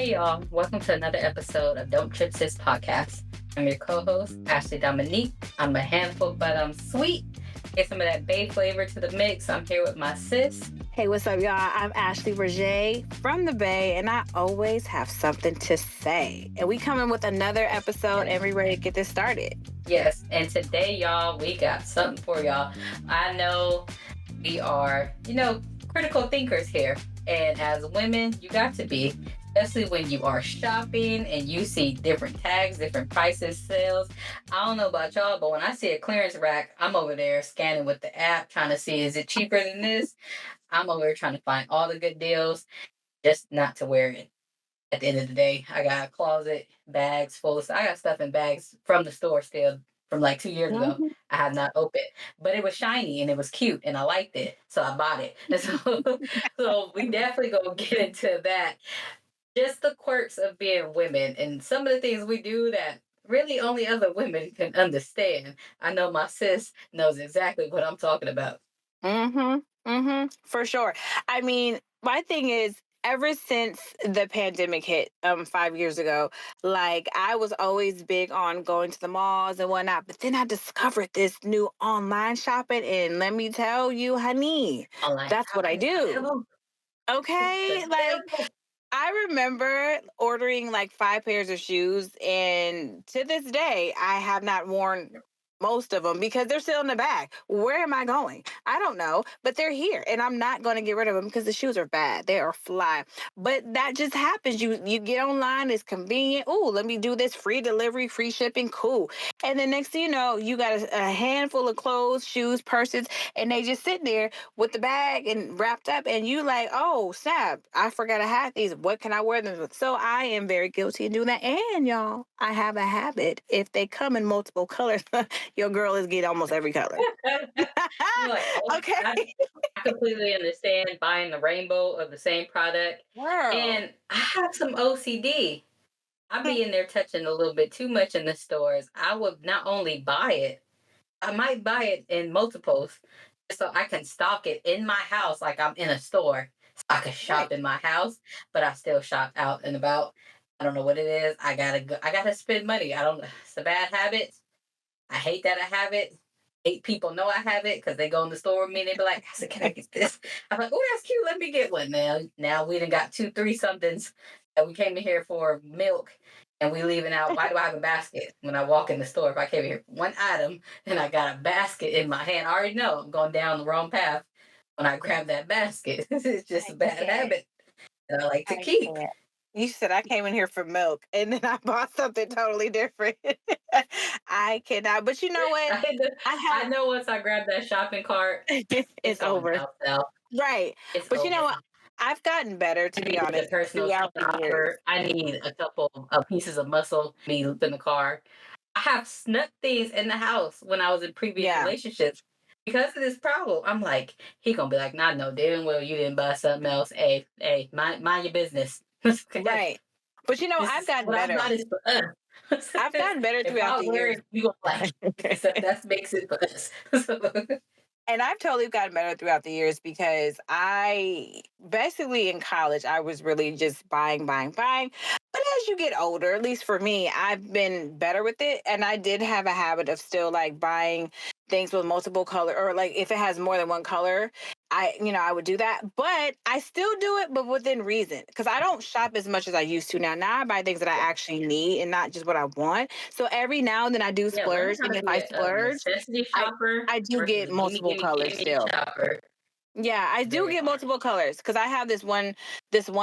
Hey y'all, welcome to another episode of Don't Trip Sis podcast. I'm your co-host, Ashley Dominique. I'm a handful, but I'm sweet. Get some of that Bay flavor to the mix. I'm here with my sis. Hey, what's up, y'all? I'm Ashley Berger from the Bay, and I always have something to say. And we coming with another episode, and we ready to get this started. Yes, and today, y'all, we got something for y'all. I know we are, critical thinkers here. And as women, you got to be, especially when you are shopping and you see different tags, different prices, sales. I don't know about y'all, but when I see a clearance rack, I'm over there scanning with the app, trying to see, is it cheaper than this? I'm over here trying to find all the good deals, just not to wear it. At the end of the day, I got a closet, bags full of stuff. I got stuff in bags from the store still from like 2 years ago. Mhm. I have not opened, but it was shiny and it was cute and I liked it, so I bought it. And so we definitely gonna get into that. Just the quirks of being women and some of the things we do that really only other women can understand. I know my sis knows exactly what I'm talking about. For sure. I mean, my thing is, ever since the pandemic hit 5 years ago, like I was always big on going to the malls and whatnot. But then I discovered this new online shopping, and let me tell you, honey, Online that's what I shopping is the do. devil. It's Okay, the like devil. I remember ordering like 5 pairs of shoes, and to this day, I have not worn most of them because they're still in the bag. Where am I going? I don't know, but they're here, and I'm not going to get rid of them because the shoes are bad. They are fly. But that just happens. You get online, it's convenient. Oh, let me do this, free delivery, free shipping, cool. And then next thing you know, you got a handful of clothes, shoes, purses, and they just sit there with the bag and wrapped up, and you like, oh snap, I forgot I had these. What can I wear them with? So I am very guilty in doing that. And y'all, I have a habit. If they come in multiple colors, your girl is getting almost every color. You're like, oh, Okay. I completely understand buying the rainbow of the same product. Girl. And I have some OCD. I be in there touching a little bit too much in the stores. I would not only buy it, I might buy it in multiples so I can stock it in my house like I'm in a store. So I can Right. shop in my house, but I still shop out and about. I don't know what it is. I gotta spend money. I don't It's a bad habit. I hate that I have it. Eight people know I have it because they go in the store with me and they be like, I said, can I get this? I'm like, oh, that's cute. Let me get one. Now we done got two, three somethings that we came in here for milk and we leaving out. Why do I have a basket when I walk in the store? If I came here for one item and I got a basket in my hand, I already know I'm going down the wrong path when I grab that basket. It's just I a bad can't. habit that I like to I keep. can't. You said I came in here for milk, and then I bought something totally different. I cannot. But you know what? I I have. know once I grab that shopping cart, it's It's going over. down south. Right. It's But you know over. what? I've gotten better, to I be need a honest, personal throughout the years. shopper. I need a couple of pieces of muscle meat in the car. I have snuck things in the house when I was in previous Yeah. relationships because of this problem. I'm like, he gonna be like, nah, no, damn well you didn't buy something else. Hey, mind your business. Okay. Right. But you know, This I've is gotten what I better. bought is for us. I've gotten better If throughout I the wear years. it, you gonna like it. So that makes it for us. So, And I've totally gotten better throughout the years because I basically in college, I was really just buying, buying, buying. But as you get older, at least for me, I've been better with it. And I did have a habit of still like buying things with multiple color, or like if it has more than one color, I would do that. But I still do it, but within reason. Because I don't shop as much as I used to now. Now I buy things that I actually need and not just what I want. So every now and then I do yeah, learn splurge. how And to if be I a splurge, necessity I shopper I do versus get a gimme, multiple gimme, colors gimme still. shopper. Yeah, I do Very get hard. multiple colors because I have this one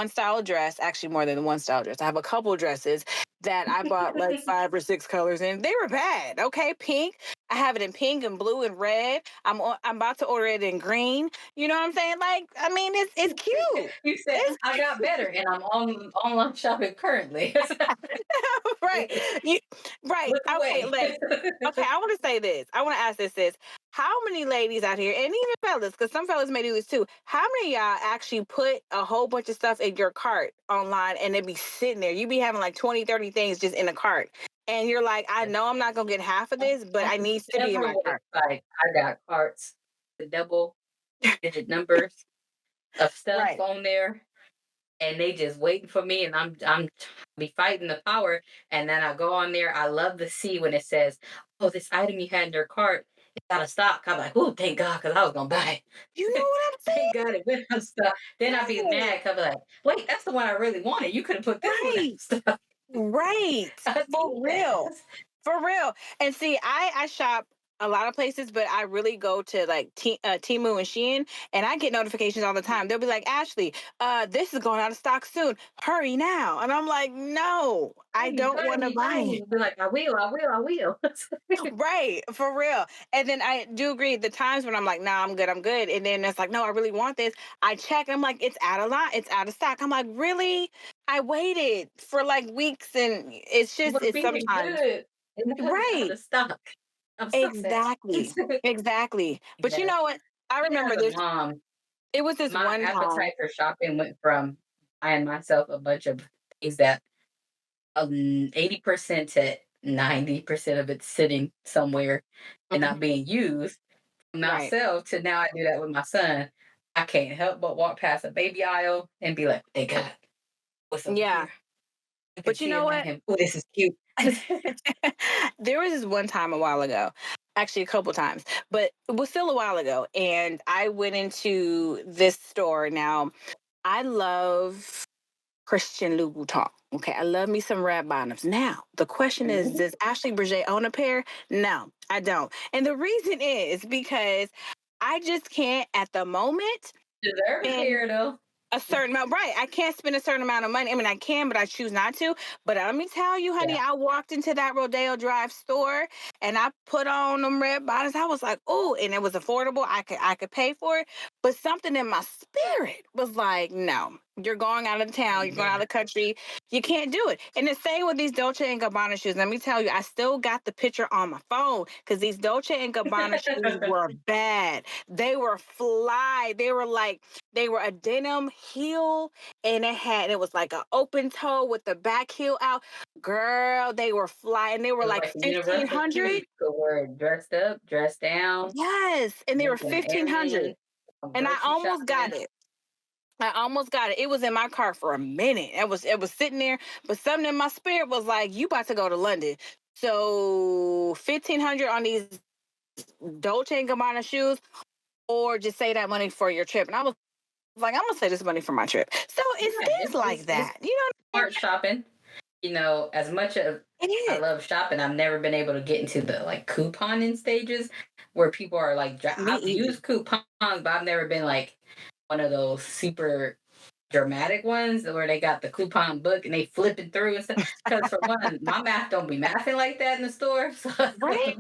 style dress, actually more than one style dress. I have a couple dresses that I bought like 5 or 6 colors in. They were bad. Okay, pink. I have it in pink and blue and red. I'm about to order it in green. You know what I'm saying? Like, I mean, it's cute. You said It's I got better, and I'm on online shopping currently. right. You, right. Look Okay, away. like okay, I want to say this. I want to ask this. How many ladies out here, and even fellas, because some fellas may do this too, how many of y'all actually put a whole bunch of stuff in your cart online and it be sitting there? You be having like 20, 30 things just in a cart. And you're like, I know I'm not gonna get half of this, but On I needs to be in several my cart. websites, I got carts, the double digit numbers of stuff Right. on there. and they just waiting for me, and I'm be fighting the power, and then I go on there. I love to see when it says, "Oh, this item you had in your cart is out of stock." I'm like, "Oh, thank God," because I was gonna buy You know it. what I'm Thank God it went out of stock. Then I'd be saying? mad because I'm like, "Wait, that's the one I really wanted. You could have put this one out Right. of stock." Right. I For hate real. that. For real. And see, I shop a lot of places, but I really go to like Timu and Shein, and I get notifications all the time. They'll be like, Ashley, this is going out of stock soon. Hurry now. And I'm like, no, I Hurry, don't want to hurry, buy hurry. it. Be like, "I will, I will, I will." Right, for real. And then I do agree the times when I'm like, nah, I'm good, I'm good. And then it's like, no, I really want this. I check, I'm like, it's out of line, it's out of stock. I'm like, really? I waited for like weeks, and You were it's feeling sometimes good, and now it's out right. of stock. I'm so sad. Exactly. Exactly. But you Yes. know what? I Even as remember a this. mom, It was this my one time. appetite for shopping went from buying myself a bunch of things that 80% to 90% of it sitting somewhere and not Mhm. being used Right. myself to now I do that with my son. I can't help but walk past a baby aisle and be like, "Thank God, what's over Yeah. here?" I can But you see him know and what? him. Oh, this is cute. There was this one time a while ago, actually a couple times, but it was still a while ago. And I went into this store. Now, I love Christian Louboutin. Okay, I love me some red bottoms. Now, the question is, Mhm. does Ashley Berger own a pair? No, I don't. And the reason is because I just can't at the moment. Deserve a And pair though. a certain amount, right? I can't spend a certain amount of money. I mean, I can, but I choose not to. But let me tell you, honey, Yeah. I walked into that Rodeo Drive store and I put on them red bottoms. I was like, oh, and it was affordable. I could pay for it. But something in my spirit was like, no, you're going out of town, you're going out of Yeah. the country. You can't do it. And the same with these Dolce and Gabbana shoes. Let me tell you, I still got the picture on my phone because these Dolce and Gabbana shoes were bad. They were fly. They were a denim heel, and it was like an open toe with the back heel out. Girl, they were flying. They were It was like like a universal cue. 1,500. You could wear dressed up, dressed down, Yes, and they were making an 1,500. errand, And I grocery almost got shopping. it. I almost got it. It was in my car for a minute. It was sitting there, but something in my spirit was like, "You about to go to London." So 1,500 on these Dolce and Gabbana shoes, or just save that money for your trip. And I was like, I'm gonna save this money for my trip. So it's Yeah, things like it's that. You know what smart shopping. As much as I'm saying? I It love shopping, I've never been able to get into the like couponing stages where people are like, is. Me I've either. used coupons, but I've never been like one of those super dramatic ones where they got the coupon book and they flip it through and stuff. Because for one, my math don't be mathing like that in the store, so Right?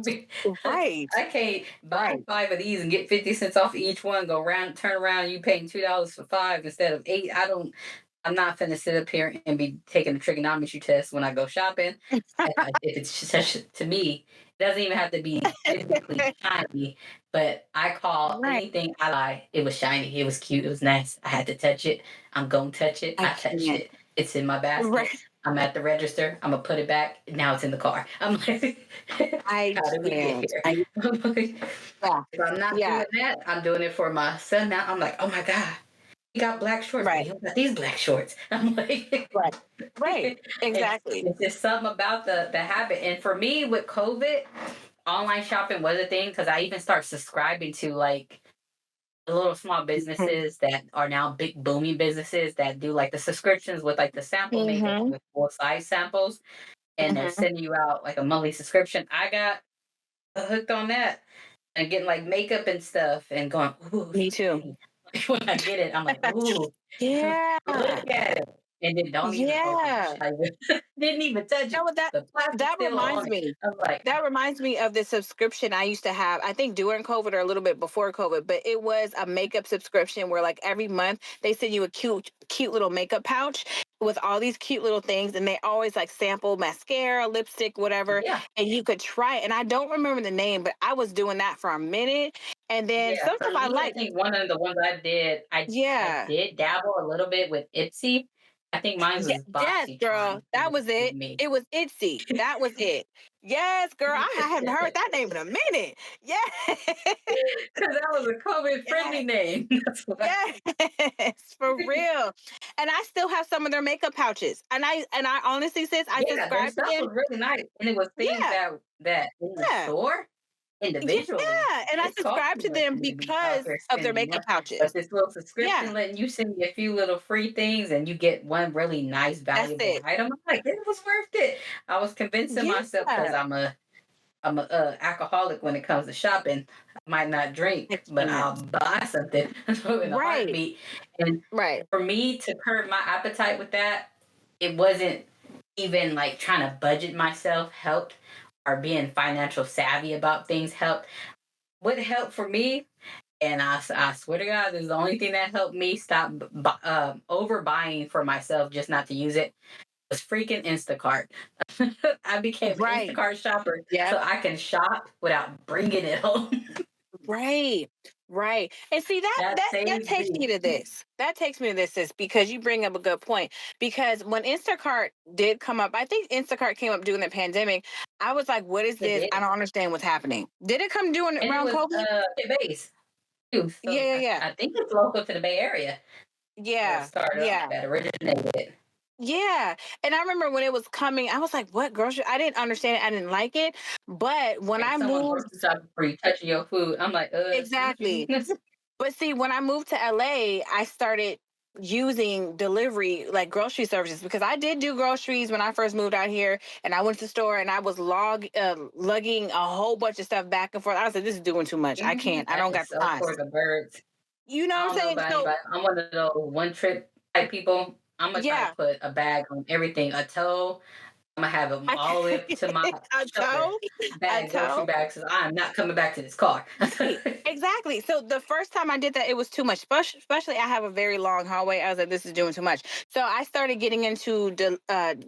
Right. I can't buy Right. five of these and get 50 cents off each one. Go around, turn around, you paying $2 for five instead of eight. I don't. I'm not finna sit up here and be taking a trigonometry test when I go shopping. If it's such to me, it doesn't even have to be physically shiny. But I call Right. anything I buy. It was shiny. It was cute. It was nice. I had to touch it. I'm gonna touch it. I I touched can't. it. It's in my basket. Right. I'm at the register. I'm gonna put it back. Now it's in the car. I'm like, I how did we get can't. here? I I'm like, Yeah. if I'm not Yeah. doing that, I'm doing it for my son now. I'm like, oh my God, he got black shorts, but Right. he don't got these black shorts. I'm like, Right. Right. Exactly. it's just something about the habit. And for me with COVID, online shopping was a thing because I even start subscribing to like the little small Mhm. businesses that are now big booming businesses that do like the subscriptions with like the sample makeup Mhm. with full size samples, and they're Mhm. sending you out like a monthly subscription. I got hooked on that and getting like makeup and stuff and going, ooh, Me so too. pretty. Like when I get it, I'm like, ooh, Yeah. look at it. And then don't even open Yeah. it. Didn't even touch know it. what that The plastic's that still reminds on it. me I'm like, that reminds me of the subscription I used to have, I think during COVID or a little bit before COVID, but it was a makeup subscription where like every month they send you a cute little makeup pouch with all these cute little things, and they always like sample mascara, lipstick, whatever, yeah, and you could try it. And I don't remember the name, but I was doing that for a minute, and then yeah. some For stuff I me, I like. think one of the ones I did, I Yeah. did dabble a little bit with Ipsy. I think mine was Yes, girl, BoxyCharm is that what was it gave it. me. It was Itsy. That was it. Yes, girl, I haven't heard that name in a minute. Yes. Because that was a COVID friendly Yes. name. That's why. Yes, for real. And I still have some of their makeup pouches. And I honestly, sis, I Yeah, their subscribe to stuff them. was really nice, and it was things Yeah, that in the yeah, store individually yeah. And I it cost subscribe too to much them for me to be out because there of their spending makeup money. But pouches. this little Yeah, subscription letting you send me a few little free things and you get one really nice, that's valuable it. item. I'm like, it was worth it. I was convincing myself because Yeah. I'm a alcoholic when it comes to shopping. I might not drink, but I'll Experience. buy something in a Right, heartbeat. And right. for me to curb my appetite with that, it wasn't even like trying to budget myself helped or being financial savvy about things helped. What helped for me, and I swear to God, this is the only thing that helped me stop overbuying for myself just not to use it, was freaking Instacart. I became an Right. Instacart shopper so Yep. I can shop without bringing it home. Right. Right. And see that That that saved takes me me. to this. That takes me to this is because you bring up a good point. Because when Instacart did come up, I think Instacart came up during the pandemic. I was like, what is It this? did. I don't understand what's happening. Did it come during And it around was COVID? base too. Yeah, So yeah, I, yeah. I think it's local to the Bay Area where it Yeah. started off Yeah. that originated. Yeah. And I remember when it was coming, I was like, what grocery? I didn't understand it. I didn't like it. But when Like I someone moved, grocery shopping for you, touching your food. I'm like, excuse me. exactly. But see, when I moved to LA, I started using delivery like grocery services because I did do groceries when I first moved out here and I went to the store and I was lugging a whole bunch of stuff back and forth. I was like, this is doing too much. I can't. I That don't is got the so time. for the birds. You know I what I'm don't know saying? about So anybody. I'm one of those one trip type people. I'm gonna try to yeah. put a bag on everything. A toe. I'm gonna have them I all the way up to my a shoulder. toe, a Bag, grocery toe. bags. I'm not coming back to this car. Right. Exactly. So the first time I did that, it was too much. Especially, I have a very long hallway. I was like, this is doing too much. So I started getting into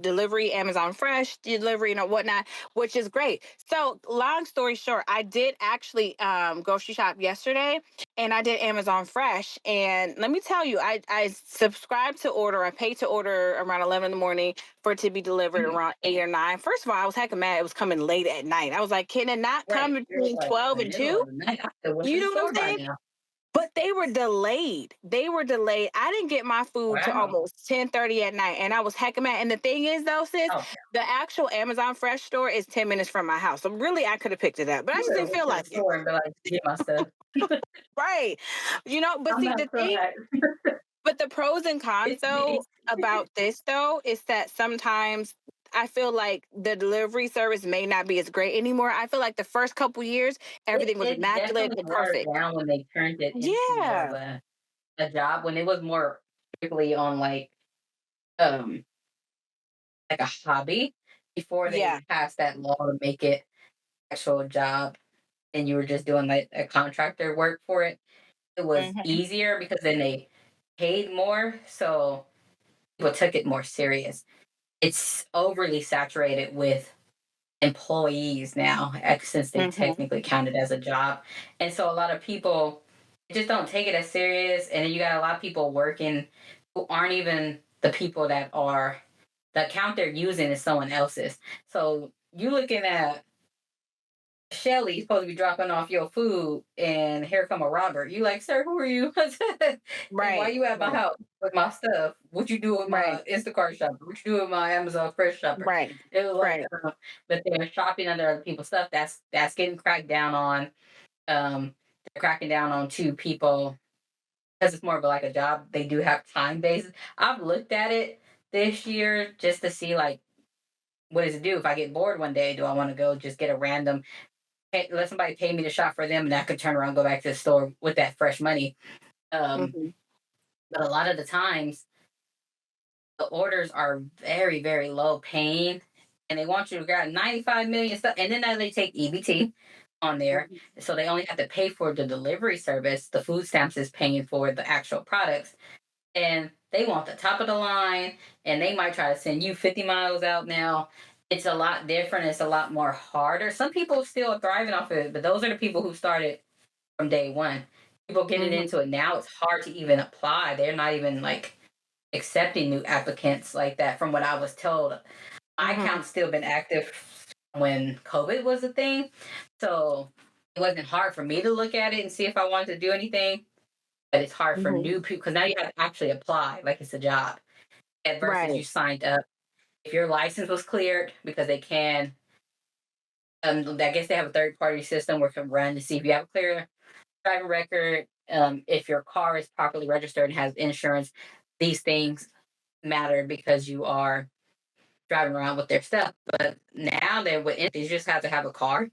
delivery, Amazon Fresh delivery, whatnot, which is great. So long story short, I did actually grocery shop yesterday, and I did Amazon Fresh. And let me tell you, I subscribed to order. I paid to order around 11 in the morning for it to be delivered Mhm. around 8 or 9. First of all, I was hecka mad. It was coming late at night. I was like, can it not come Right. You're between like in 12 the and middle 2? of the night. I could went to You the know what I'm store by saying? now. But they were delayed. They were delayed. I didn't get my food to Wow. almost 10:30 at night. And I was hecka mad. And the thing is though, sis, Oh, the actual Amazon Fresh store is 10 minutes from my house. So really I could have picked it up. But I you just would have didn't went feel to the like it. store and be like, get my stuff. Right. But I'm see not the so thing happy. but the pros and cons It's me. though about this though is that sometimes I feel like the delivery service may not be as great anymore. I feel like the first couple years It everything was it immaculate definitely and watered perfect. down when they turned it into more of Yeah. a job when it was more strictly on um like a hobby before they Yeah. passed that law to make it actual job and you were just doing like a contractor work for it. It was Hmm. easier because then they paid more, so people took it more serious. It's overly saturated with employees now since they Hmm. technically counted as a job. And so a lot of people just don't take it as serious. And then you got a lot of people working who aren't even the people the account they're using is someone else's. So you looking at Shelly supposed to be dropping off your food, and here come a robber. You like, sir, who are you? And why Right. you at my Right. house with my stuff? What you do with Right. my Instacart shopper? What you do with my Amazon Fresh shopper? Right. It was like, Right. but they're shopping under other people's stuff. That's getting cracked down on. They're cracking down on two people because it's more of like a job. They do have time bases. I've looked at it this year just to see like what does it do if I get bored one day? Do I want to go just get a random let somebody pay me to shop for them, and I could turn around and go back to the store with that fresh money. Um, Hmm. but a lot of the times, the orders are very, very low paying, and they want you to grab 95 million stuff, and then now they take EBT on there, Hmm. so they only have to pay for the delivery service. The food stamps is paying for the actual products, and they want the top of the line, and they might try to send you 50 miles out now. It's a lot different. It's a lot more harder. Some people still are thriving off of it, but those are the people who started from day one. People getting Hmm. into it now, it's hard to even apply. They're not even like accepting new applicants like that. From what I was told, my Mm-hmm. account's still been active when COVID was a thing, so it wasn't hard for me to look at it and see if I wanted to do anything. But it's hard for Mm-hmm. new people because now you have to actually apply like it's a job. And versus Right. you signed up. If your license was cleared, because they can, I guess they have a third party system where it can run to see if you have a clear driving record, if your car is properly registered and has insurance. These things matter because you are driving around with their stuff. But now they would you just have to have a car.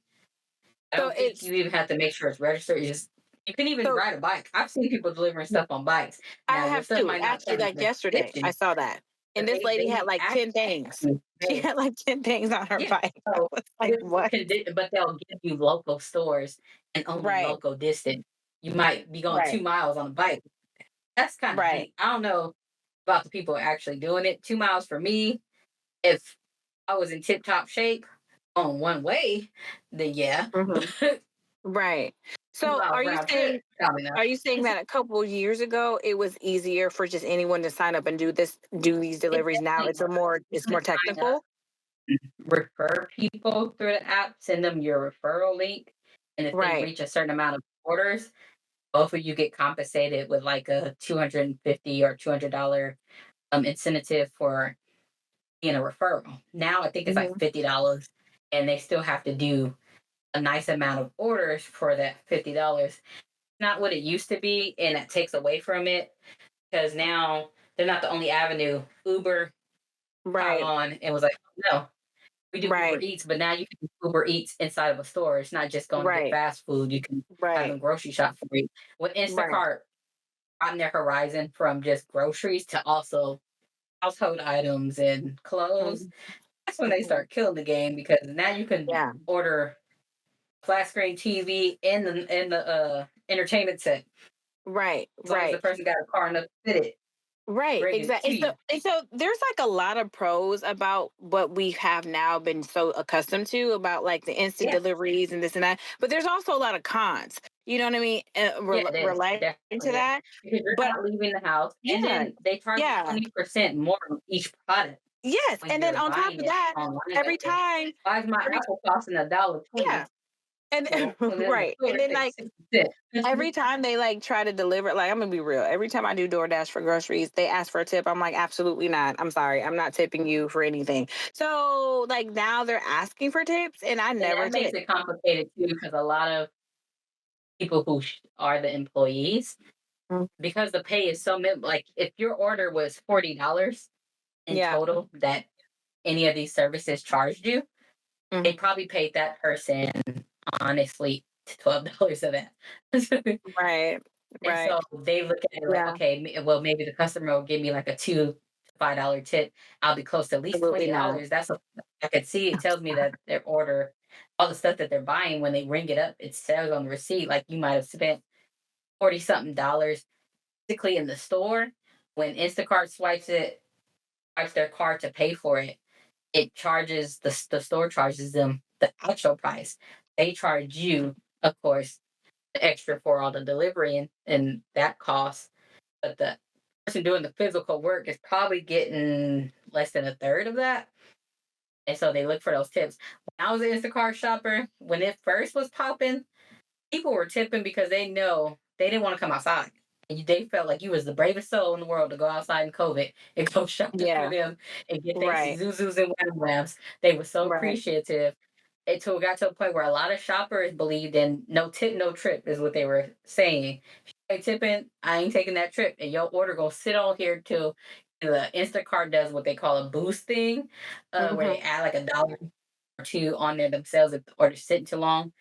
I So don't think it's you even have to make sure it's registered. You can even so ride a bike. I've seen people delivering stuff on bikes. I Now your have stuff too. might not Actually, come in like the yesterday, I condition, saw that. but And this lady had they like ask 10 things. you. She had like 10 things on her Yeah. bike. I So was like, what? but they'll give you local stores and only Right. local distance. You might be going Right. 2 miles on a bike. That's kind of Right. deep. I don't know about the people actually doing it. 2 miles for me, if I was in tip top shape on one way, then yeah. Hmm. But Right. two So miles round trip, probably not. are you saying that a couple years ago it was easier for just anyone to sign up and do these It deliveries? Now definitely was. You it's can more sign up, technical? refer people through the app, send them your referral link, and if they Right. reach a certain amount of orders, both of you get compensated with like a 250 or $200 incentive for being a referral. Now I think it's like Hmm. $50, and they still have to do a nice amount of orders for that $50. Not what it used to be, and it takes away from it because now they're not the only avenue. Uber caught Right. on and was like, no, we do Uber Right. Eats, but now you can do Uber Eats inside of a store. It's not just going to get Right. fast food. You can have them Right. grocery shop for you. With Right. Instacart on their horizon from just groceries to also household items and clothes, Mhm. that's when they Mhm. start killing the game because now you can Yeah. order flat screen TV and the entertainment set Right. as long as the Right. person got a car enough to fit it, Right, bring it to exactly. you. And so there's like a lot of pros about what we have now been so accustomed to about like the instant Yeah, deliveries and this and that. But there's also a lot of cons. You know what I mean? yeah, it is. It Relating to definitely is. that. Because you're But not leaving the house, and yeah, then they charge you yeah, 20% more on each product yes. when And then you're on top buying of it that, online. every time, Why is my every apple costing a dollar yeah, 20? and Well, when in the right, store and it then takes like 60 cents. every time they like try to deliver, like I'm gonna be real. Every time I do DoorDash for groceries, they ask for a tip. I'm like, absolutely not. I'm sorry, I'm not tipping you for anything. So like now they're asking for tips, and I And never that makes tip. it complicated too, because a lot of people who are the employees, Mm. because the pay is so like if your order was $40 in Yeah. total that any of these services charged you, they Mhm. probably paid that person honestly $12 of that. Right. And so Right. they look at it like, Yeah. okay, well, maybe the customer will give me like a $2 to $5 tip. I'll be close to at least Absolutely not. $20. I could see it tells me that their order, all the stuff that they're buying when they ring it up, it says on the receipt like you might have spent 40 something dollars physically in the store. When Instacart swipes their card to pay for it, it charges the store charges them the actual price. They charge you, of course, the extra for all the delivery and that cost. But the person doing the physical work is probably getting less than a third of that. And so they look for those tips. When I was an Instacart shopper, when it first was popping, people were tipping because they know they didn't want to come outside. And they felt like you was the bravest soul in the world to go outside in COVID and go shopping for Yeah. them and get their Right. Zuzus and Wham Whams. They were so Right. appreciative. It got to a point where a lot of shoppers believed in no tip, no trip is what they were saying. If you ain't tipping, I ain't taking that trip. And your order gonna sit on here till the Instacart does what they call a boost thing, where they Hmm. add like a dollar or two on there themselves if the order's sitting too long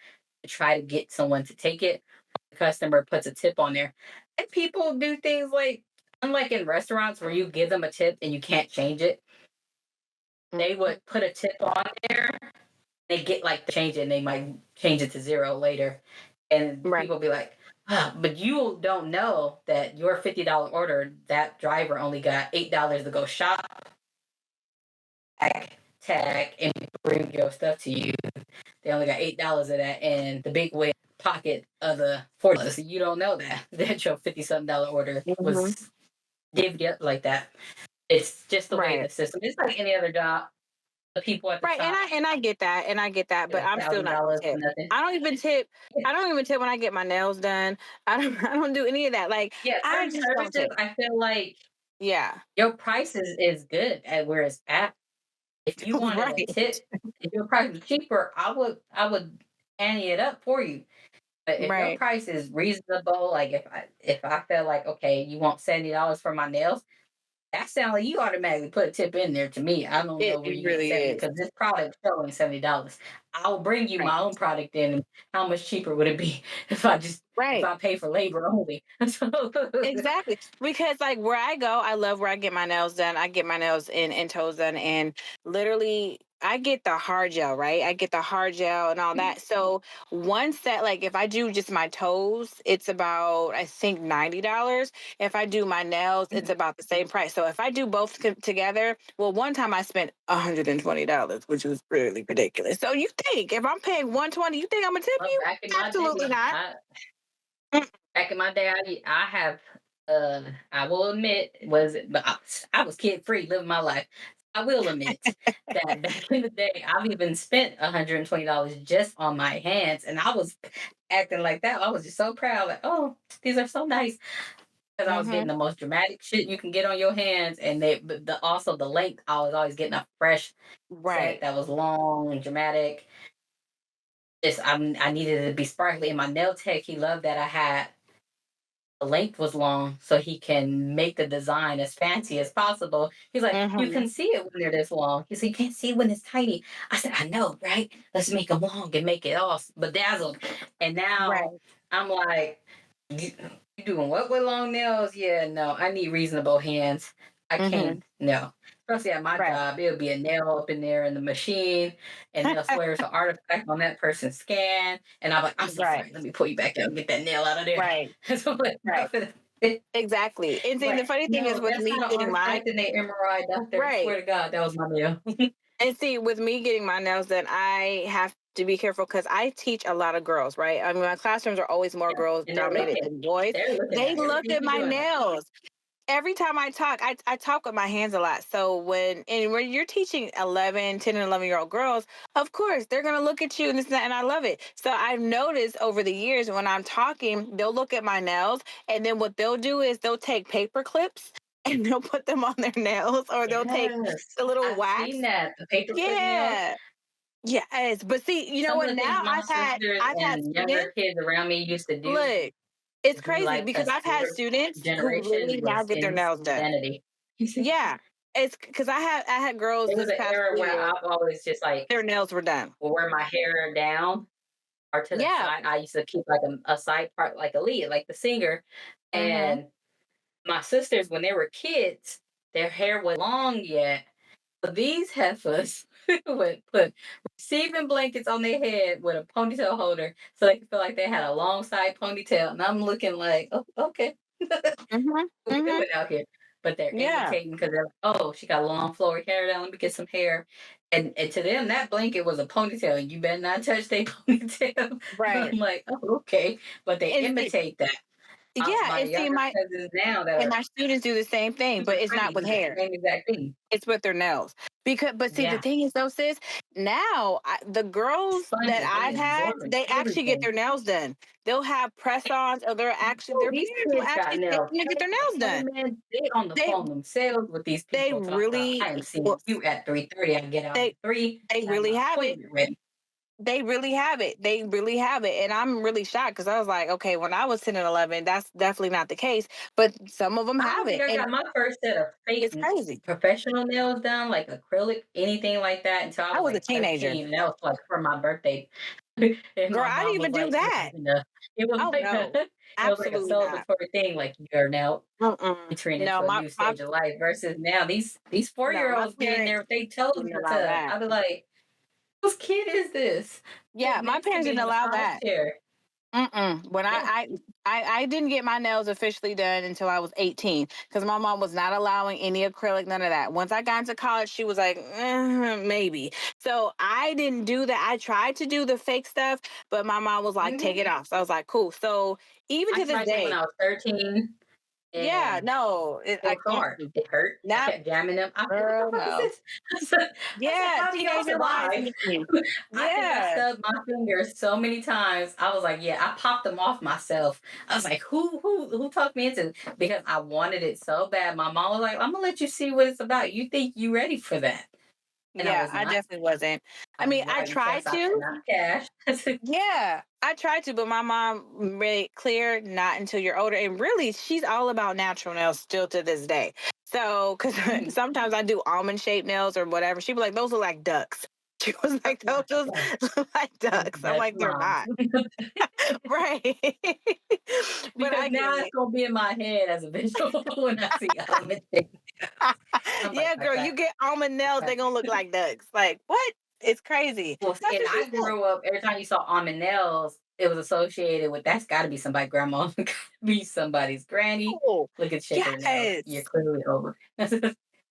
to try to get someone to take it. The customer puts a tip on there. And people do things like, unlike in restaurants where you give them a tip and you can't change it, they would put a tip on there. They get like the change it and they might change it to zero later. And Right. people be like, ah, but you don't know that your $50 order, that driver only got $8 to go shop, tag, and bring your stuff to you. They only got $8 of that, and the big wig pocket of the $40. So you don't know that that your 50 something dollar order Hmm. was. divvy up like that. It's just the way Right. the system. It's like any other job. The people at the Right, and top I get that, and I get that, get but a I'm still thousand not gonna dollars for tip. nothing. I don't even tip. Yeah, I don't even tip when I get my nails done. I don't do any of that. Like yeah. I Certain just don't services, tip. I feel like Yeah. your price is good at where it's at. If you wanted a Right. tip, if your price was cheaper, I would ante it up for you. But if your Right. price is reasonable, like if I feel like okay, you want $70 for my nails, that sounds like you automatically put a tip in there to me. I don't know where It you get really 70 is. because this product showing $70. I'll bring you Right. my own product in. And how much cheaper would it be if Right. I pay for labor only? So, Exactly. Because like where I go, I love where I get my nails done. I get my nails and toes done and literally I get the hard gel, right? I get the hard gel and all that. So once that like if I do just my toes, it's about I think $90. If I do my nails, it's about the same price. So if I do both together, well one time I spent $120, which was really ridiculous. So you think if I'm paying 120, you think I'm gonna tip well, you? Absolutely not. back in my day, I have, I will admit, but I was kid free, living my life. I will admit that back in the day, I've even spent $120 just on my hands, and I was acting like that. I was just so proud, like, oh, these are so nice, because I was getting Mm-hmm. the most dramatic shit you can get on your hands, and but also the length. I was always getting a fresh set Right. that was long and dramatic. I needed it to be sparkly, and my nail tech, he loved that I had the length was long so he can make the design as fancy as possible. He's like, you Mm-hmm. can see it when they're this long. He said, you can't see it when it's tiny. I said, I know, right? Let's make them long and make it all bedazzled. And now Right. I'm like, you doing what with long nails? Yeah, no, I need reasonable hands. I Mm-hmm. can't, no. Especially at my Right. job, it'll be a nail up in there in the machine, and they'll swear it's an artifact on that person's scan. And I'm like, I'm so Right. sorry. Let me pull you back out and get that nail out of there. Right. So I'm like, Right. Exactly. And then but the funny thing is no, with that's me not an getting mine, artifact in the MRI, doctor. right. Swear to God, that was my nail. And see, with me getting my nails done, I have to be careful because I teach a lot of girls, right? I mean, my classrooms are always more Yeah, girls and they're dominated looking. than boys. They're looking They at look everything at you're my doing. Like, nails. Every time I talk, I talk with my hands a lot. So when you're teaching 11, 10, and 11-year-old girls, of course, they're going to look at you and this and that, and I love it. So I've noticed over the years when I'm talking, they'll look at my nails and then what they'll do is they'll take paper clips and they'll put them on their nails or they'll take yes, the little I've seen wax. that. The paperclip nails. Yeah. Yes. But see, you know Some of what? the things Now my sisters I've had and younger students kids around me used to do look, it's to be crazy like a because I've had sports students who generation literally now was get their nails done. insanity. Yeah. It's because I had girls There was this an past era school where year, I've always just like their nails were done. will wear my hair down or to the Yeah. side. I used to keep like a side part, like a lead, like the singer. Mhm. And my sisters, when they were kids, their hair was long yet. But these heifers would put receiving blankets on their head with a ponytail holder so they could feel like they had a long side ponytail. And I'm looking like, oh, okay. Mhm. What we Mhm. doing out here? But they're Yeah. imitating because they're like, oh, she got long flowy hair down. Let me get some hair. And to them, that blanket was a ponytail, and you better not touch their ponytail. Right. I'm like, oh, okay. But they And see, imitate that. yeah, My and see younger my cousins now that and are my students do the same thing, but super it's not pretty with do the hair. same exact thing. It's with their nails. Because but see the Yeah. thing is though, sis, now the girls that Sponges, they I've had, absorb they actually get everything. their nails done. They'll have press-ons or they're actually Oh, their these parents will kids got actually take nails. them to get their nails done. Appointments. They on the They phone themselves with these they people talking about, really I am well, seeing you at 3:30. I get out at they 3. they I have really my have it. appointment ready. They really have it. They really have it. And I'm really shocked because I was like, okay, when I was 10 and 11, that's definitely not the case. But some of them I have don't think it. I And got my first set of fake it's crazy. professional nails done, like acrylic, anything like that, until I I was was a like teenager. 13. And that was like for my birthday. And Girl, my I didn't mom was even do like, "Yeah, that. that's enough." It was Oh, like no. it was like a Absolutely not. celebratory thing, like you're now Mm-mm. entering No, into a new my stage of life. Versus now, these four no, year my olds be in there parents with their toes in didn't the allow tub. that. I'd be like, "Whose kid is this?" Yeah, Sitting my next to parents me didn't in the allow massage that. chair. Mm-mm. When Yeah, I didn't get my nails officially done until I was 18 because my mom was not allowing any acrylic, none of that. Once I got into college, she was like, maybe. So I didn't do that. I tried to do the fake stuff, but my mom was like, take hmm it off. So I was like, cool. So even I to this tried that when day, I was 13. Yeah, and no, it was hard. It hurt. I not kept jamming them. I said, "What the girl, fuck is no. this?" I said, Yeah, "How do y'all teenager wise survive?" me. I think I Yeah. stubbed my fingers so many times. I was like, "Yeah," I popped them off myself. I was like, "Who talked me into?" Because I wanted it so bad. My mom was like, "I'm gonna let you see what it's about. You think you ready for that?" And I Yeah, was I not. definitely wasn't. I I was mean, I writing tried checks. I could to. not cash. Yeah, I tried to, but my mom made it clear not until you're older. And really, she's all about natural nails still to this day. So, because Mhm. sometimes I do almond shaped nails or whatever, she'd be like, "Those are like ducks." She was I'm like, "Those like, "Okay, look like ducks." I'm that's like, "They're mom." not." Right. But Because I get now it's it. gonna be in my head as a visual when I see elementary. I'm like, Yeah, girl, okay, you get almond nails, okay. they're gonna look like ducks. Like, what? It's crazy. Well, see, That's and what she I said. grew up. Every time you saw almond nails, it was associated with that's got to be somebody's grandma, gotta be somebody's granny. Oh, Look at the shape of her nails. You're yes. clearly over.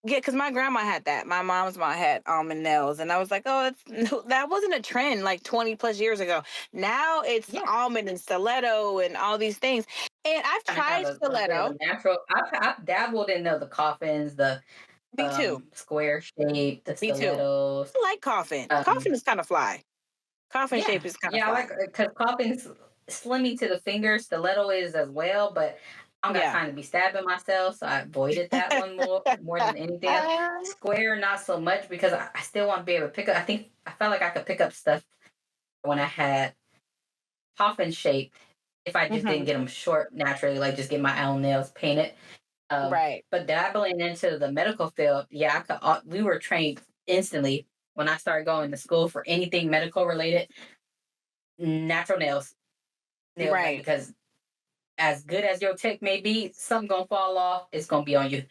Yeah, because my grandma had that. My mom's mom had almond nails, and I was like, "Oh, it's, no, that wasn't a trend like 20 plus years ago. Now it's Yeah, almond and stiletto and all these things." And I've kind of have tried a bit of stiletto. a natural. I've dabbled in the coffins, the Me too. square shape, the Me too. stilettos. I like coffin. Um, Coffin is kind of fly. Coffin Yeah, shape is kind of yeah, I fly. like because coffin's slimming to the finger. Stiletto is as well, but I don't got Yeah. time to be stabbing myself, so I avoided that one more than anything else. Square, not so much because I still want to be able to pick up. I think I felt like I could pick up stuff when I had coffin shape if I just didn't Hmm. get them short naturally, like just get my own nails painted. Right. But dabbling into the medical field, yeah, I could. We were trained instantly when I started going to school for anything medical related. Natural nails, like Right. because as good as your tech may be, something gonna fall off. It's gonna be on you.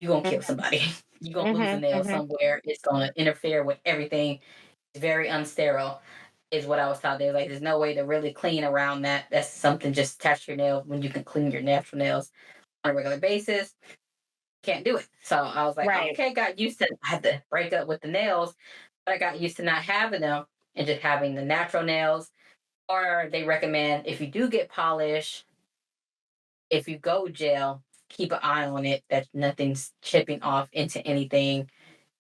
You're gonna kill somebody. You're gonna lose a Hmm. nail Hmm. somewhere. It's gonna interfere with everything. It's very unsterile, is what I was taught. There's like there's no way to really clean around that. That's something just attach your nail when you can clean your natural nails on a regular basis. Can't do it. So I was like, Right. okay, got used to I had to break up with the nails, but I got used to not having them and just having the natural nails. Or they recommend if you do get polish, if you go gel, keep an eye on it that nothing's chipping off into anything.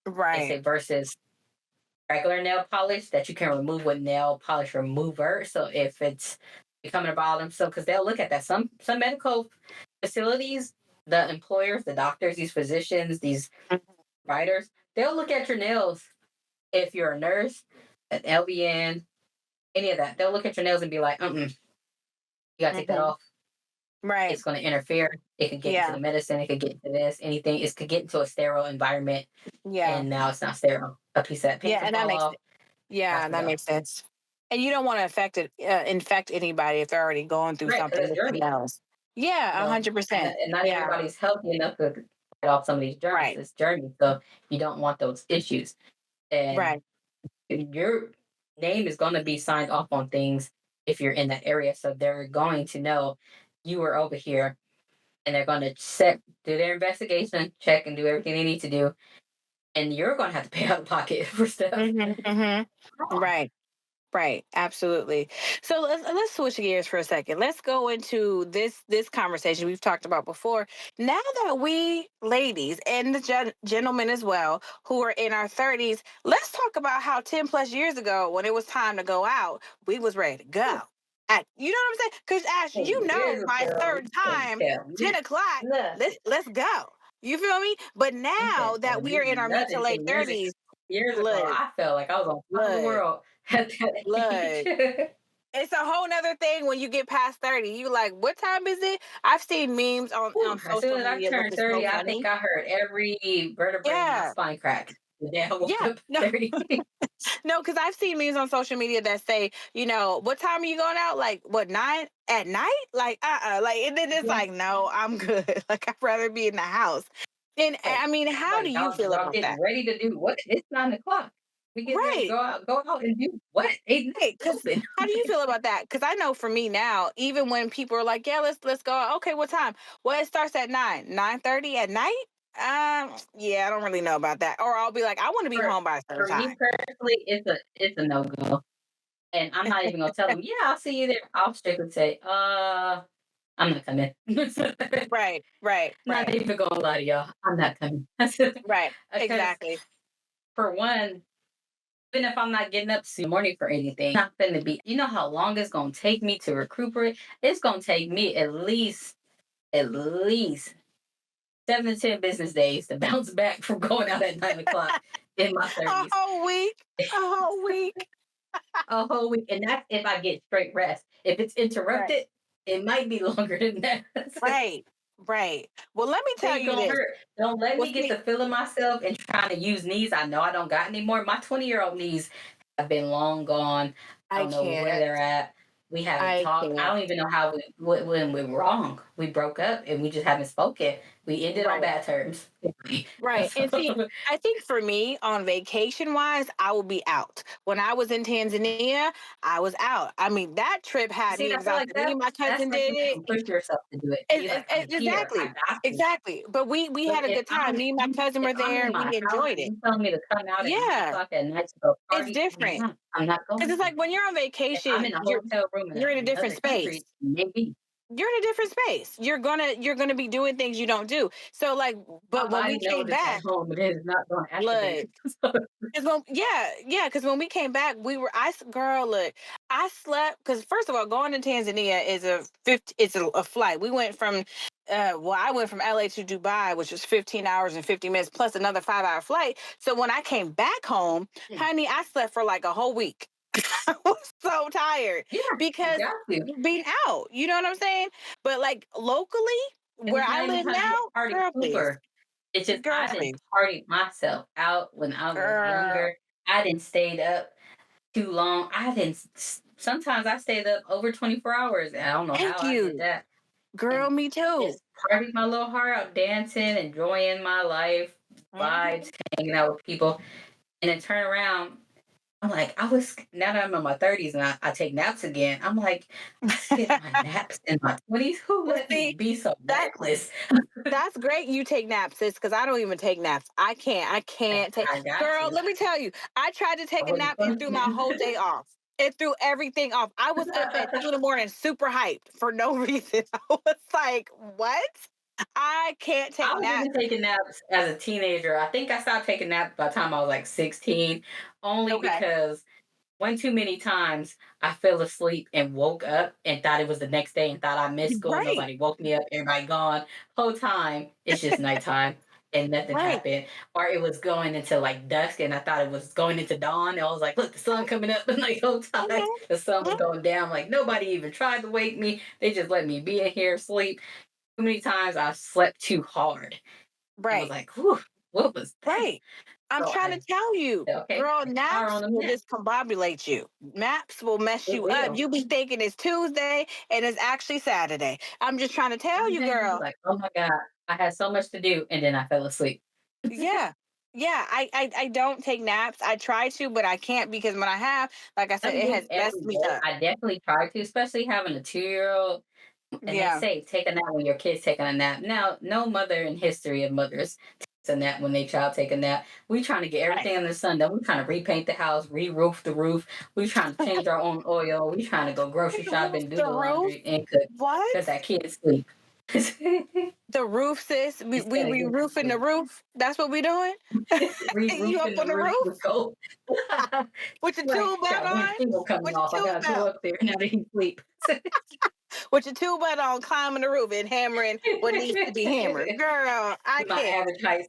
They Right. say versus regular nail polish that you can remove with nail polish remover. So if it's becoming a problem, so because they'll look at that. Some medical facilities, the employers, the doctors, these physicians, these writers, they'll look at your nails if you're a nurse, an LVN, any of that. They'll look at your nails and be like, you gotta take that Hmm. off. Right. It's going to interfere. It could get into Yeah. the medicine. It could get into this, anything. It could get into a sterile environment, Yeah. and now it's not sterile. A piece of that paint Yeah. could And that fall makes off. Yeah, Has to that go. makes sense. And you don't want to infect anybody if they're already going through Right, because something it's with the germy. smells. Yeah, a So, hundred and, percent. and not Yeah, everybody's healthy enough to get off some of these germs. right, It's germy. So, you don't want those issues. And right. your name is going to be signed off on things if you're in that area. So, they're going to know you were over here and they're going to do their investigation, check, and do everything they need to do. And you're going to have to pay out of pocket for stuff. Hmm. Hmm. Right. Right, absolutely. So let's switch gears for a second. Let's go into this conversation we've talked about before. Now that we ladies and the gentlemen as well who are in our 30s, let's talk about how 10 plus years ago when it was time to go out, we was ready to go. You know what I'm saying? Because Ash, 10 you know years by a ago, certain you can't time, tell 10 me o'clock, nothing. let's go. You feel me? But You now can't tell that we are me in our mid to nothing. late 30s, Years ago, look, I felt like I was on top of the look, world at that age. look. It's a whole nother thing when you get past 30. You like, what time is it? I've seen memes Whew, on as soon social as I media, which turned is so 30, I think funny. I heard every vertebrae in my Yeah. spine crack. The day I woke Yeah. up No, 30. no, because I've seen memes on social media that say, what time are you going out? Like what, 9 at night? Like, like, and then it's Yeah. like, no, I'm good. Like I'd rather be in the house. And Right. I mean, how do Like you feel y'all about getting that? ready to do what? It's 9 o'clock. We get ready to Right. go out and do what? Ain't Right, nothing because open. how do you feel about that? Because I know for me now, even when people are like, "Yeah, let's go," out." Okay, what time? Well, it starts at 9:30 at night. Yeah, I don't really know about that. Or I'll be like, I want to be for home by a certain for me time. personally, it's a no go. And I'm not even gonna tell them, yeah, I'll see you there. I'll strictly say, I'm not coming. Right, right, Not right, even gonna lie to y'all. I'm not coming. right. Because Exactly. for one, even if I'm not getting up in the morning for anything, not gonna be. You know how long it's gonna take me to recuperate? It's gonna take me at least 7 to 10 business days to bounce back from going out at 9 o'clock in my A 30s. whole week. A whole week. A whole week, and that's if I get straight rest. If it's Right. interrupted, it might be longer than that. Right. Right. Well, let me tell Ain't you gonna this. hurt. Don't let Well, me get see, to feeling myself and trying to use knees I know I don't got anymore. My 20-year-old knees have been long gone. I I don't know where can't. they're at. We haven't I talked. I can't. don't even know how when we were wrong. We broke up and we just haven't spoken. We ended on Right. bad terms. Right. And see, So, I think for me, on vacation wise, I will be out. When I was in Tanzania, I was out. I mean, that trip had see, me I feel like exhausted. Me and my that's cousin when did you it. can push yourself to do it. Be like, I'm here. I Exactly. got this. Exactly. But we But had a good time. Me and my cousin if were I'm there in and my we house enjoyed and it. you tell me to come out at nine Yeah. o'clock at night to go It's party, different. I'm not Because going it's to. like when you're on If I'm vacation, in a hotel room in you're in a different another space. country, maybe You're in a different space. You're gonna be doing things you don't do. So like, my but when we body knows came it's at back, home, but it is not going to activate. look, yeah, yeah, because when we came back, girl, look, I slept because first of all, going to Tanzania is a flight. We went from, well, I went from LA to Dubai, which was 15 hours and 50 minutes plus another 5 hour flight. So when I came back home, Hmm. honey, I slept for like a whole week. I was so tired Yeah, you because got to. being out, you know what I'm saying? But like locally, And where it's I not even live trying to be now, a party girl, please, pooper. It's just girl, I didn't please, party myself out when I was girl, younger. I didn't stayed up too long. I didn't. Sometimes I stayed up over 24 hours, and I don't know how thank I did you. that. Girl, And me too. just partied my little heart out, dancing, enjoying my life, Mhm. vibes, hanging out with people, and then turn around. I'm like, I was now that I'm in my 30s and I take naps again. I'm like, I skipped my naps in my 20s. Who Well, let me see, be so that reckless? that's great. You take naps, sis, because I don't even take naps. I can't. I I, can't take. I got Girl, to. let me tell you, I tried to I take a wasn't nap. It threw my whole day off. It threw everything off. I was up at 2 in the morning, super hyped for no reason. I was like, what? I can't I take was naps. even taking naps as a teenager. I think I stopped taking naps by the time I was like 16, only Okay. because one too many times I fell asleep and woke up and thought it was the next day and thought I missed school. Right. Nobody woke me up, everybody gone. Whole time it's just nighttime and nothing Right. happened. Or it was going into like dusk and I thought it was going into dawn. I was like, look, the sun coming up and like whole time Mhm, the sun was mhm. going down. Like nobody even tried to wake me. They just let me be in here sleep. Too many times I slept too hard and was Right. like, whew, what was that? Right. I'm So trying to I tell you, said, okay, girl, power naps on them will now. discombobulate you. Naps will mess It you up. will. You be thinking it's Tuesday and it's actually Saturday. I'm just trying to tell you, I was girl. like, oh my God, I had so much to do. And then I fell asleep. Yeah. Yeah. I don't take naps. I try to, but I can't because when I have, like I said, Some it days has every messed me day, up. I definitely try to, especially having a 2-year-old. And they Yeah. say take a nap when your kid's taking a nap. Now, no mother in history of mothers takes a nap when they child take a nap. We trying to get Right. everything under the sun done. We trying to repaint the house, re-roof the roof. We trying to change our own oil. We trying to go grocery Roof shopping, do the the roof. laundry, and cook What? because that kid sleep. The roof, sis. We It's we, gotta we get roofing the sleep. roof. That's what we doing. You up Re-roofing on the the roof roof with gold. with your Like, tube belt got one on? single coming With off. I your tube gotta go belt. up there now that he sleep. With your tube belt on, climbing the roof and hammering what needs to be hammered. Girl, I My can't. average height,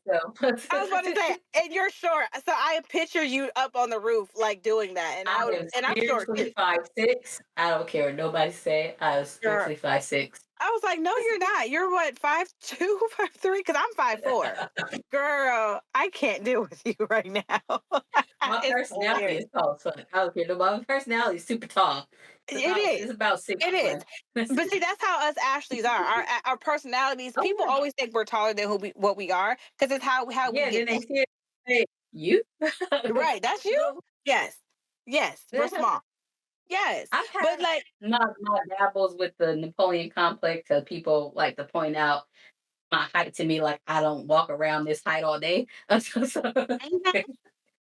I was about to so. say, and you're short, so I picture you up on the roof like doing that, and I am and I'm short too. spiritually 5'6". I don't care what nobody say. I am Girl, spiritually 5'6". I was like, no, you're not. You're what, 5'2", 5'3"? Because I'm 5'4". Girl, I can't deal with you right now. My It's personality hilarious. is tall as fuck. I don't care. My personality is super tall. It is. It's about six It is. one. But see, that's how us Ashleys are. Our personalities. Oh People yeah, always think we're taller than what we are because it's how we yeah. Then get they that. see it. Hey, you? Right. That's you. No. Yes. Yes. We're small. Yes. I've But had like, my dabbles with the Napoleon complex. People like to point out my height to me, like I don't walk around this height all day. mhm,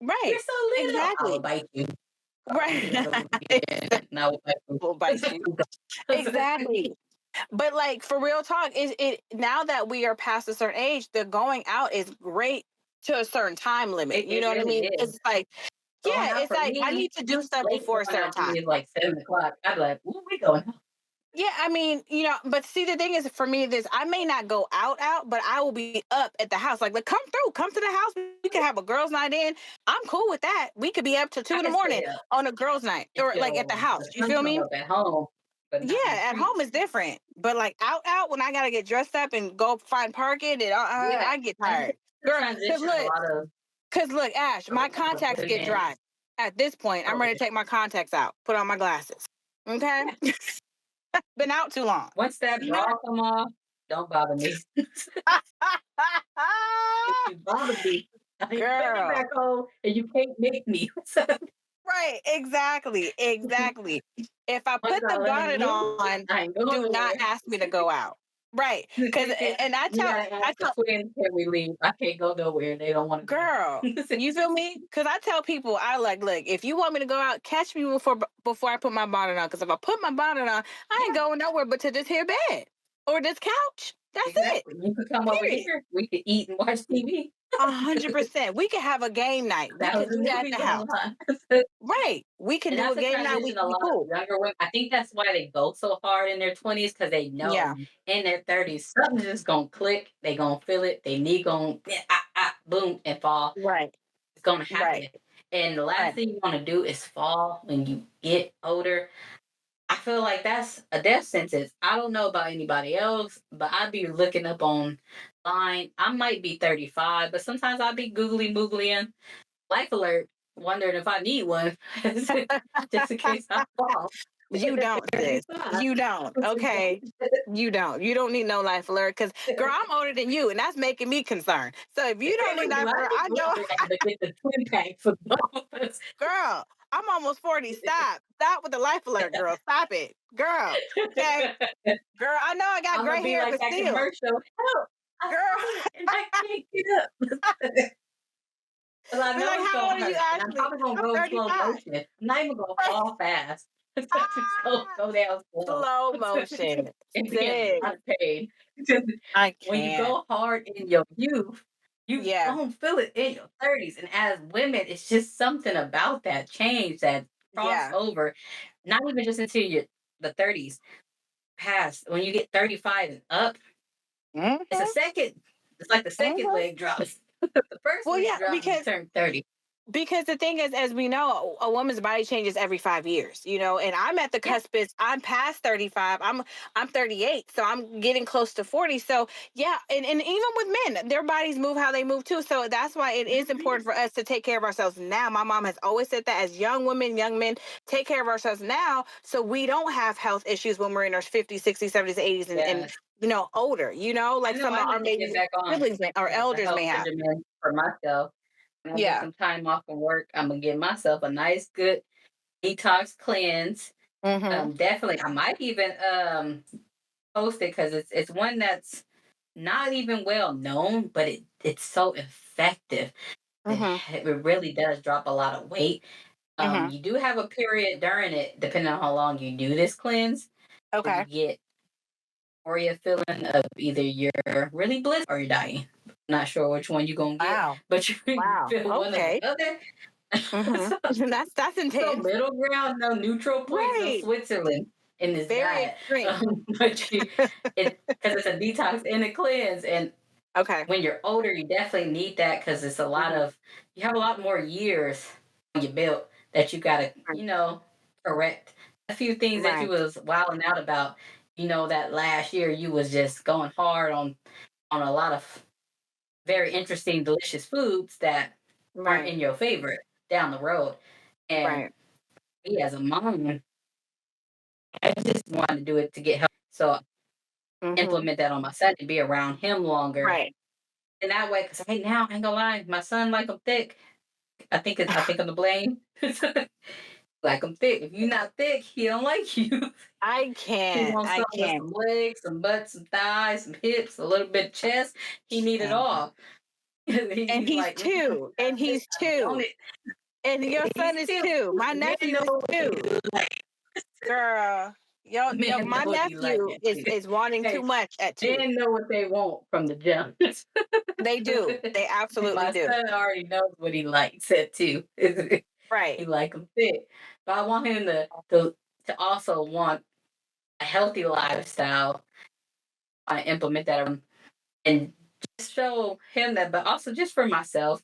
right. You're so little. I will Exactly. bite you. Right. And I will bite Will bite you. you. Exactly. But like for real talk, it now that we are past a certain age, the going out is great to a certain time limit. It, You know it what I really mean? is. It's like, Going yeah, out it's for like I me, need to do stuff late before a going certain out for time. me is like 7 o'clock. I'd be like, "Where we going?" Yeah, I mean, but see, the thing is, for me, this I may not go out, but I will be up at the house. Like, come through, come to the house. We can have a girls' night in. I'm cool with that. We could be up to two I in the can morning stay up on a girls' night, or like at the until house. the You sun feel come me? up at home, but Yeah, not in the at home streets. is different, but like out when I gotta get dressed up and go find parking, and Yeah, I get I think tired, the girl. Cause transition look, Ash, my of contacts get women. dry. At this point, I'm Oh, ready to yeah. take my contacts out, put on my glasses. Okay, been out too long. Once that bra come off, don't bother me. If you bother me, I ain't putting it back Girl. on, and you can't make me. Right, exactly, exactly. If I Once put I the learn bonnet you, on, I ain't going do not nowhere. ask me to go out. Right. Cause and You gotta I ask the tell twins, can we leave? I can't go nowhere. They don't want to girl, go. you feel me? Cause I tell people, I like, look, if you want me to go out, catch me before I put my bonnet on. Cause if I put my bonnet on, I ain't Yeah, going nowhere but to this here bed or this couch. That's it. exactly. You could come over Period. here. We could eat and watch TV. 100%. We could have a game night. We That was could the do that at movies the house. online. Right. We can And do that's a a game night. We transition a can be lot of cool. younger women. I think that's why they go so hard in their 20s because they know Yeah. in their 30s something's just gonna click. They gonna feel it. They knee gonna boom and fall. Right. It's gonna Right. happen. And the last Right. thing you want to do is fall when you get older. I feel like that's a death sentence. I don't know about anybody else, but I'd be looking up online. I might be 35, but sometimes I'll be googly moogly life alert, wondering if I need one, just in case I fall. You At don't, sis. 35. You don't. Okay. You don't. You don't need no life alert because, girl, I'm older than you, and that's making me concerned. So if you don't need Really, life I alert, think I we know, would have to get the twin pack for both of us. girl, I'm almost 40. Stop. Stop with the life alert, girl. Stop it. Girl. Okay. Girl, I know I got I'm gonna gray be hair, like but that still. commercial. Help! I Girl, fall and I can't get up. Because I be know like, it's how gonna old are you, hurt, and I'm Ashley? probably gonna I'm go slow 35. motion. I'm not even gonna Right. fall fast. Just Ah, go down slow. slow motion. And be in a Sis, lot of pain. I When you can't. go hard in your youth, you Yeah. don't feel it in your 30s. And as women, it's just something about that change that cross Yeah. over, not even just into the 30s, past. When you get 35 and up, it's a Hmm. second, it's like the second Hmm. leg drop. The first Well, leg yeah, drop when you because turn 30. the thing is, as we know, a woman's body changes every 5 years, and I'm at the Yeah. cusp. I'm past 35. I'm 38, so I'm getting close to 40. So yeah, and even with men, their bodies move how they move too. So that's why it is Mhm. important for us to take care of ourselves now. My mom has always said that as young women, young men, take care of ourselves now so we don't have health issues when we're in our 50s, 60s, 70s, 80s, and Yes. older. I Like know some I of our need to maybe get back on siblings or the elders health may have. regimen for myself. When I get Yeah. some time off from work, I'm gonna give myself a nice, good detox cleanse. Mm-hmm. Definitely, I might even post it because it's one that's not even well known, but it's so effective. It, Mm-hmm. it really does drop a lot of weight. Mm-hmm. You do have a period during it, depending on how long you do this cleanse, where you Okay. get or you feeling of either you're really bliss or you're dying. Not sure which one you're gonna get, Wow. but you Wow. feel one or the Okay. other. Mm-hmm. So That's it's no intense. middle ground, no neutral points, no Right. Switzerland in this Very diet. extreme. But it because it's a detox and a cleanse, and Okay. when you're older, you definitely need that because it's a lot Mm-hmm. of you have a lot more years on your belt that you gotta Right. correct a few things that you Right. was wilding out about. That last year you was just going hard on a lot of very interesting, delicious foods that aren't Right. in your favorite down the road. And Right. me as a mom, I just wanted to do it to get help. So Mm-hmm. implement that on my son to be around him longer. Right. And that way, because right now, I ain't gonna lie, my son like I'm thick. I think I'm to blame. Like I'm thick. If you're not thick, he don't like you. I He can't. wants I something with can't. some legs, some butts, some thighs, some hips, a little bit of chest. He need it Can't. all. And He's he's like, two. And this, he's I want two. And your it. He's son is still two. My men nephew is know two. Girl. Yo, Men know my what he like nephew at is 2. is wanting too Hey, much at 2. men know what they want from the jump. They do. They absolutely My do. son already knows what he likes at 2. Right. He like 'em thick. But I want him to also want a healthy lifestyle. I implement that and just show him that, but also just for myself,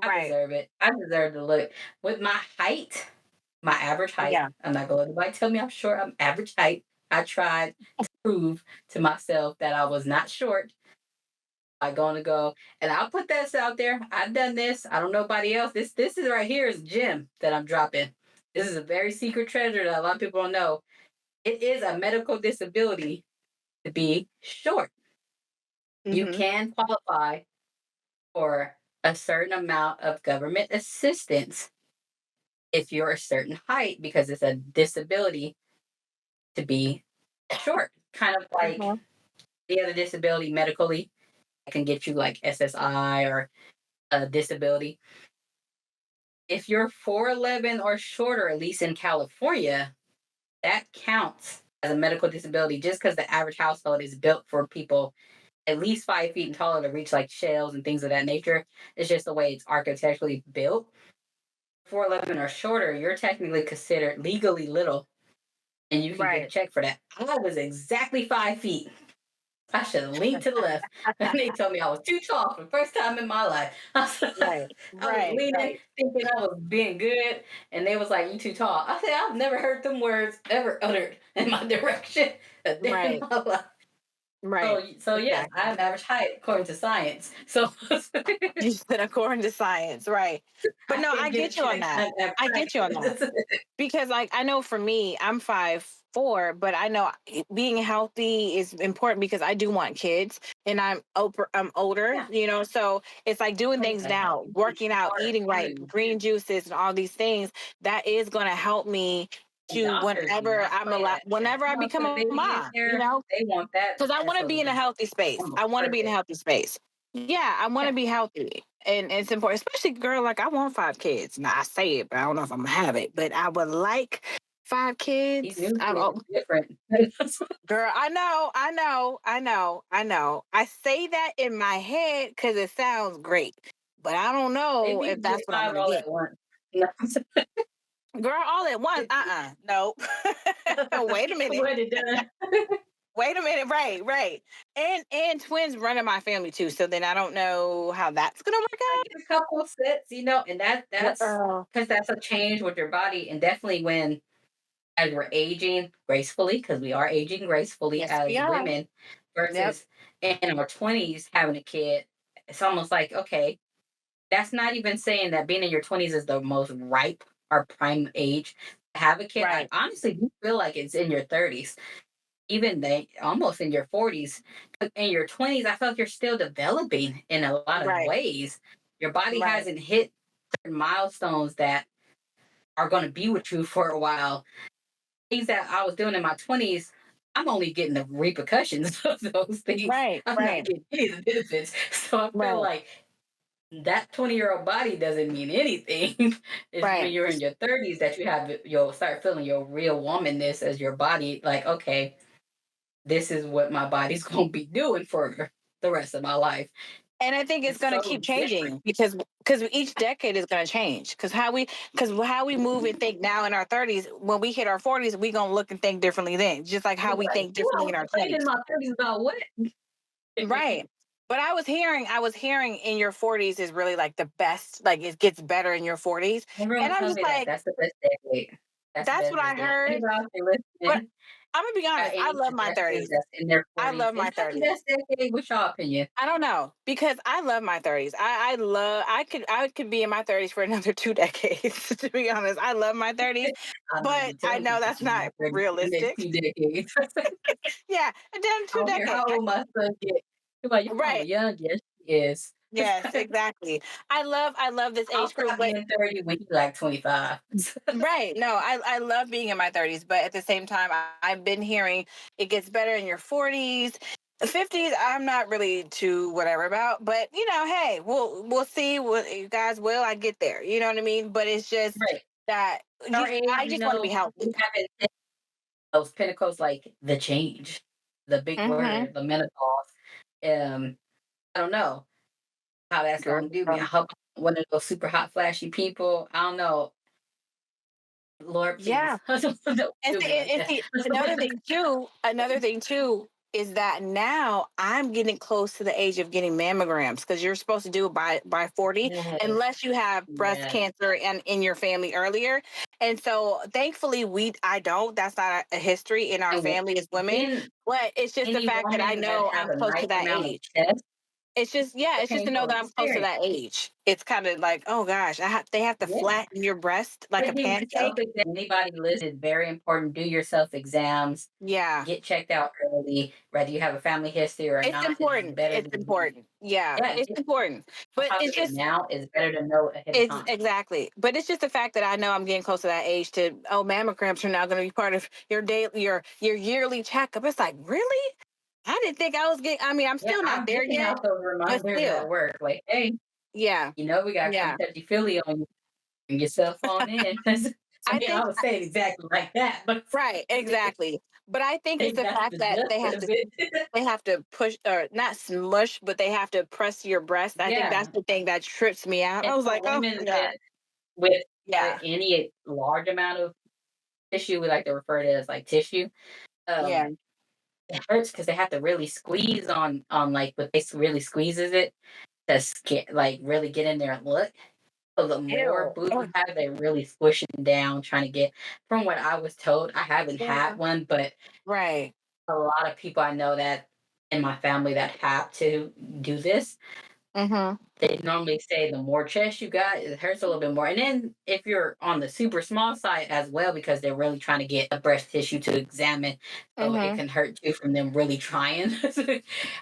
I Right. deserve it. I deserve to look with my height, my average height. Yeah. I'm not going to let anybody tell me I'm short. I'm average height. I tried to prove to myself that I was not short. I gonna go and I'll put this out there. I've done this. I don't know nobody else. This is right here is gem that I'm dropping. This is a very secret treasure that a lot of people don't know. It is a medical disability to be short. You Mhm. can qualify for a certain amount of government assistance if you're a certain height because it's a disability to be short. Kind of like Mhm. the other disability medically that can get you like SSI or a disability. If you're 4'11 or shorter, at least in California, that counts as a medical disability just because the average household is built for people at least 5 feet and taller to reach like shelves and things of that nature. It's just the way it's architecturally built. 4'11 or shorter, you're technically considered legally little and you can get a Right. check for that. I was exactly 5 feet. I should have leaned to the left. And they told me I was too tall for the first time in my life. Right. I was Right. leaning, Right. thinking I was being good. And they was like, you too tall. I said, I've never heard them words ever uttered in my direction a day in Right. my life. Right. So yes, I Exactly. have average height according to science. So You said according to science, right? But I no, can I get a get you on check that. on average I get you on that. height. Because like I know for me, I'm 5'4", but I know being healthy is important because I do want kids and I'm older, Yeah, so it's like doing like things a now, healthy, working out, smart eating right, food. green juices and all these things that is going to help me And to doctors do not play that. If whenever you I want become to put a a baby in mom, there, they want that because I want as to be in a healthy space. I almost want to be in a perfect. healthy space. Yeah, I want to Yeah, be healthy. And it's important, especially girl. Like I want 5 kids. Now I say it, but I don't know if I'm gonna have it. But I would like five these kids. new I'm kids oh, are different. girl. I know. I say that in my head because it sounds great, but I don't They know need if to that's get what I'm 5 gonna all get. at once. No. Girl, all at once. No. Wait a minute. What it does. Wait a minute, right, right. And twins run in my family too. So then I don't know how that's gonna work I get a couple of sets, and out. that's because that's a change with your body, and definitely when as we're aging gracefully, because we are aging gracefully Yes, we as are. women, Yep. versus in our 20s having a kid. It's almost like okay, that's not even saying that being in your 20s is the most ripe or prime age to have a kid. I Right. honestly do feel like it's in your 30s, even they almost in your 40s. In your 20s, I feel like you're still developing in a lot of Right. ways. Your body Right. hasn't hit certain milestones that are going to be with you for a while. Things that I was doing in my 20s, I'm only getting the repercussions of those things. Right. I'm not Right. getting any of the benefits. So I feel Right. like that 20-year-old body doesn't mean anything. It's when Right. you're in your 30s that you'll start feeling your real womanness as your body, like, okay, this is what my body's gonna be doing for the rest of my life. And I think it's It's going to so keep different. changing because each decade is going to change. Because how we move and think now in our 30s, when we hit our 40s, we going to look and think differently then, just like how You're we like, think "Ooh, I differently in was our playing in 20s. my 30s about what?" Right. But I was hearing in your 40s is really like the best, like it gets better in your 40s. Everyone And I'm tells just me that like, that's the best decade. That's the that's best what I decade. heard. Anybody out there But listening I'm gonna be got honest, I any love my suggestions 30s. that's in their I 40s? love Is my that the 30s. best decade? What's your opinion? I don't know because I love my 30s. I could be in my 30s for another 2 decades. To be honest, I love my 30s, I know but you I tell me know to that's be in my not 30s for the next realistic. 2 decades. Yeah, and then I two don't care decades. how old my son get. He's like, "Your mama Right. young." Yes, she is. Yes, exactly. I love this I'll age group, stop but being 30 when he's like 25. right. No, I love being in my 30s, but at the same time, I've been hearing it gets better in your 40s. The 50s, I'm not really too whatever about, but hey, we'll see what you guys will. I get there. You know what I mean? But it's just Right. that Our age, I just want to be healthy. we haven't. those pinnacles like the change, the big Mhm. word, the menopause. Um, I don't know how that's Girl. gonna do me. I hope I'm one of those super hot, flashy people. I don't know. Lord, Yeah. please don't And do see, me like and that. see, another thing too is that now I'm getting close to the age of getting mammograms because you're supposed to do it by 40 Yes, unless you have breast yes. cancer and in your family earlier. And so thankfully I don't. That's not a history in our And family as women. then But it's just the any fact that I woman that know has I'm a close nice to that amount of age. chest, It's just a it's just to know painful that I'm close to experience. that age. It's kind of like, oh gosh, they have to Yeah. flatten your breast like a But do self pancake. exam. Anybody listening, very important. Do your self exams. Yeah. Get checked out early, whether you have a family history or It's not. It's important. better It's to be, important. Yeah, yeah, it's get important. on But top it's of it just now. It's better to know ahead of it's time. exactly. But it's just the fact that I know I'm getting close to that age to mammograms are now going to be part of your daily your yearly checkup. It's like, really? I didn't think I was getting. I mean, I'm Yeah, still not I'm there giving yet, out those but reminders at still, work. Like, hey, yeah, we got to come yeah. touchy feely on you. Bring your cell phone in. I I mean, I think would say it exactly like that, but right, exactly. But I think it's the that's fact the that gist of it. they have to push or not smush, but they have to press your breast. I think that's Yeah. the thing that trips me out. And I was for like, oh women my god, with yeah, any large amount of tissue, we like to refer to it as like tissue. yeah. Um, it hurts because they have to really squeeze on like what they really squeezes it to get like really get in there and look. So the more Ew. boobs you Ugh. have, they're really squishing down, trying to get. From what I was told, I haven't had Yeah. one, but Right. a lot of people I know that in my family that have to do this, Mhm. they normally say the more chest you got, it hurts a little bit more. And then if you're on the super small side as well, because they're really trying to get a breast tissue to examine, so it Mhm. can hurt too from them really trying.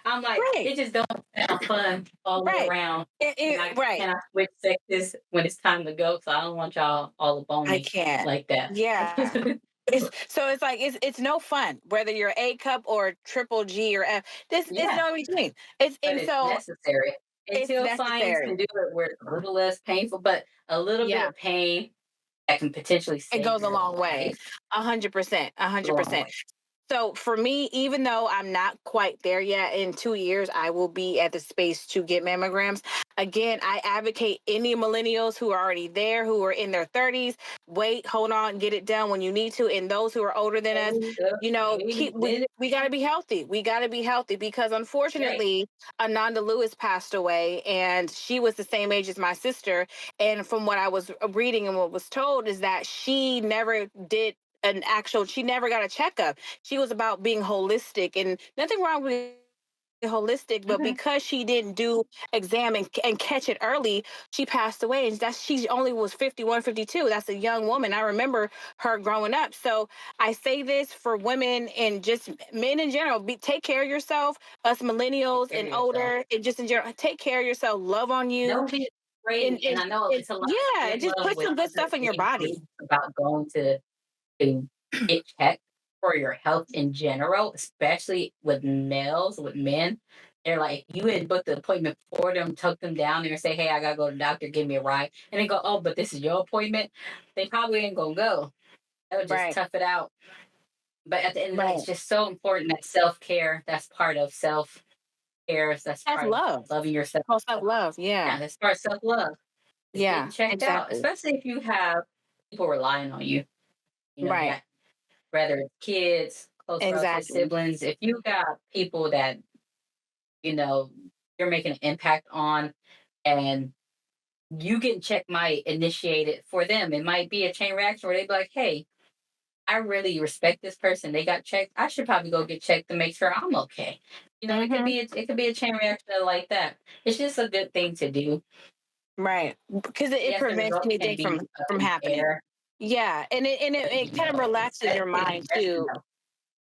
I'm like, Right. it just don't sound fun all the way Right. around. And I Right. cannot switch sexes when it's time to go, so I don't want y'all all up on I me can't. like that. Yeah. It's like it's no fun whether you're A cup or triple G or F. This is Yeah, no in between. It's but and it's so necessary it's until science necessary. can do it where it's a little less painful, but a little bit Yeah. of pain that can potentially It save goes a your long way. life. 100%. a Go hundred a long percent. way. So for me, even though I'm not quite there yet, in 2 years, I will be at the space to get mammograms. Again, I advocate any millennials who are already there, who are in their 30s, wait, hold on, get it done when you need to. And those who are older than us, Hold up, keep wait a minute. we got to be healthy. We got to be healthy because Right. unfortunately, Ananda Lewis passed away, and she was the same age as my sister. And from what I was reading and what was told is that she never did she never got a checkup. She was about being holistic, and nothing wrong with holistic, but Mhm. because she didn't do exam and catch it early, she passed away. And that's she only was 51, 52. That's a young woman. I remember her growing up. So I say this for women and just men in general, take care of yourself. Us Take millennials care of and yourself. older and just in general, take care of yourself, love on you, Don't be afraid. And I know it's a lot of yeah, and just stigma put with some good other stuff in your age body. groups about going to get checked for your health in general, especially with males, with men. They're like, you had booked the appointment for them, took them down there and say, hey, I gotta go to the doctor, give me a ride. And they go, oh, but this is your appointment. They probably ain't gonna go. They'll just Right, tough it out. But at the end of the day, it's right. just so important that self care, that's part of self care, that's That's part of love. loving yourself. Oh, self love. Yeah, Yeah. that's part of self love. Is getting Yeah. checked out, Exactly. especially if you have people relying on you. You Right. got whether it's kids, close relatives, Exactly. siblings, if you got people that, you know, you're making an impact on and you getting checked might initiate it for them. It might be a chain reaction where they be like, hey, I really respect this person. They got checked. I should probably go get checked to make sure I'm okay. Mm-hmm. It could be a chain reaction like that. It's just a good thing to do. Right. Because it Yes, the prevents results can anything be up from in the happening. air, Yeah. And but it kind of relaxes your especially mind yes and too. no.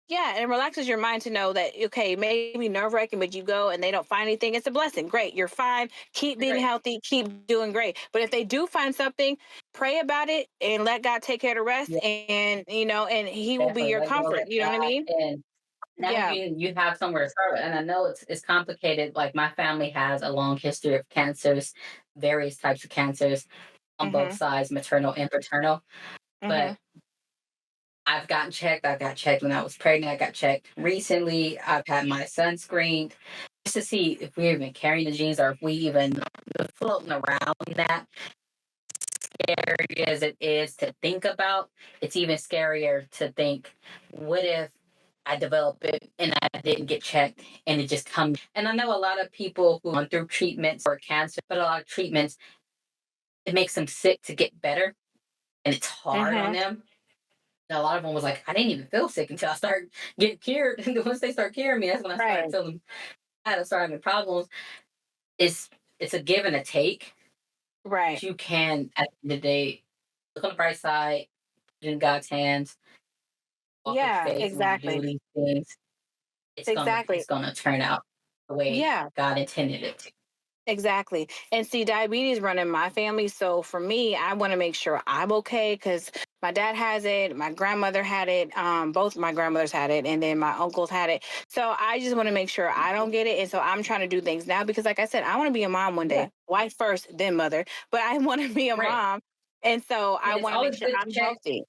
Yeah, and it relaxes your mind to know that okay, maybe nerve wracking, but you go and they don't find anything. It's a blessing. Great, you're fine. Keep being Right. healthy. Keep doing great. But if they do find something, pray about it and let God take care of the rest. Yeah, And and He will be definitely your let go, comfort. let You know what I God. mean? And now Yeah. you have somewhere to start. And I know it's complicated. Like my family has a long history of cancers, various types of cancers on both Mhm. sides, maternal and paternal. But Mhm. I've gotten checked. I got checked when I was pregnant. I got checked recently. I've had my son screened just to see if we're even carrying the genes or if we even floating around that. Scary as it is to think about, it's even scarier to think, what if I develop it and I didn't get checked and it just comes. And I know a lot of people who gone through treatments for cancer, but a lot of treatments, it makes them sick to get better and it's hard on Mm-hmm. them. And a lot of them was like, I didn't even feel sick until I started getting cured. And once they start curing me, that's when I started Right. feeling I had to start having problems. It's it's a give and a take. Right. But you can at the end of the day look on the bright side, put it in God's hands, walk in Yeah, faith when you do exactly. these things. Exactly. It's gonna turn out the way Yeah. God intended it to. Exactly. And see, diabetes run in my family. So for me, I want to make sure I'm okay because my dad has it, my grandmother had it, both my grandmothers had it, and then my uncles had it. So I just want to make sure I don't get it. And so I'm trying to do things now because, like I said, I want to be a mom one Yeah. day, wife first, then mother. But I want to be a Right. mom. And so I And it's want to make always sure good to I'm check, healthy.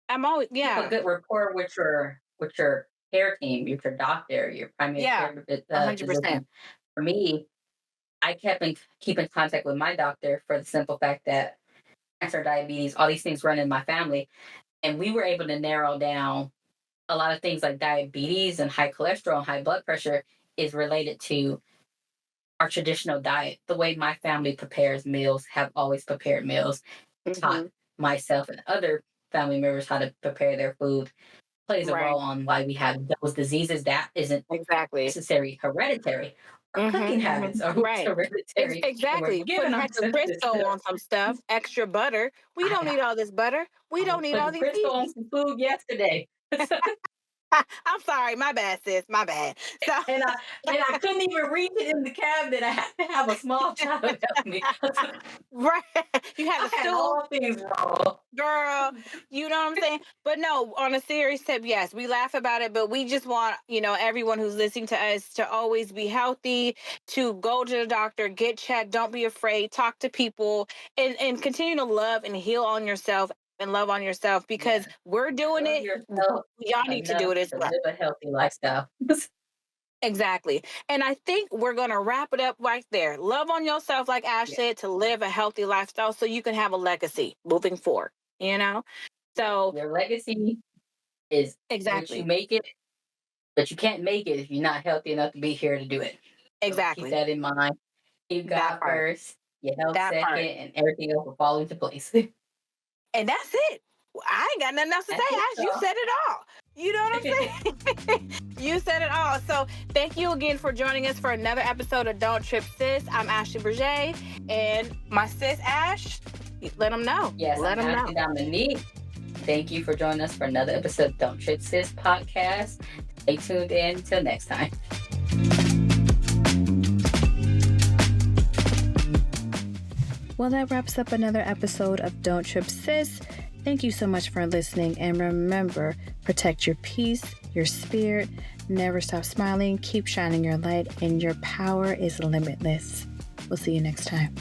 I'm always, keep a yeah, good rapport with your care team, your doctor, your primary yeah, care 100%. physician. For me, I keep in contact with my doctor for the simple fact that cancer, diabetes, all these things run in my family. And we were able to narrow down a lot of things like diabetes and high cholesterol and high blood pressure is related to our traditional diet. The way my family prepares meals, have always prepared meals, taught Hmm. myself and other family members how to prepare their food, plays a Right. role on why we have those diseases that isn't Exactly. necessarily hereditary. Our cooking habits are what's Right. hereditary, and we're Exactly. giving Putting extra ourselves this Crisco stuff. on some stuff, extra butter. We don't need all this butter. We I don't was need all putting these Crisco on seasonings. some food yesterday. I'm sorry, my bad, sis. My bad. So And I couldn't even reach it in the cabinet. I had to have a small child help me. right. You had a I had stool. all things wrong. Girl, you know what I'm saying? But no, on a serious tip, yes, we laugh about it, but we just want, everyone who's listening to us to always be healthy, to go to the doctor, get checked, don't be afraid, talk to people, and continue to love and heal on yourself and love on yourself Yeah, because we're doing love it. yourself Y'all need to do enough it as to well. live a healthy lifestyle. Exactly. And I think we're going to wrap it up right there. Love on yourself, like Ash Yeah, said, to live a healthy lifestyle so you can have a legacy moving forward, you know? yeah. So, Your legacy is what you exactly. make it, but you can't make it if you're not healthy enough to be here to do it. So keep Exactly. that in mind. Keep That God part. first, your health That second, part. and everything else will fall into place. And that's it. I ain't got nothing else to say. That's it, Ash, you y'all. said it all. You know what I'm saying? You said it all. So thank you again for joining us for another episode of Don't Trip Sis. I'm Ashley Berger and my sis Ash. Let them know. Yes, Let I'm them know. Ashley Dominique. Thank you for joining us for another episode of Don't Trip Sis podcast. Stay tuned in. Till next time. Well, that wraps up another episode of Don't Trip Sis. Thank you so much for listening. And remember, protect your peace, your spirit. Never stop smiling. Keep shining your light. And your power is limitless. We'll see you next time.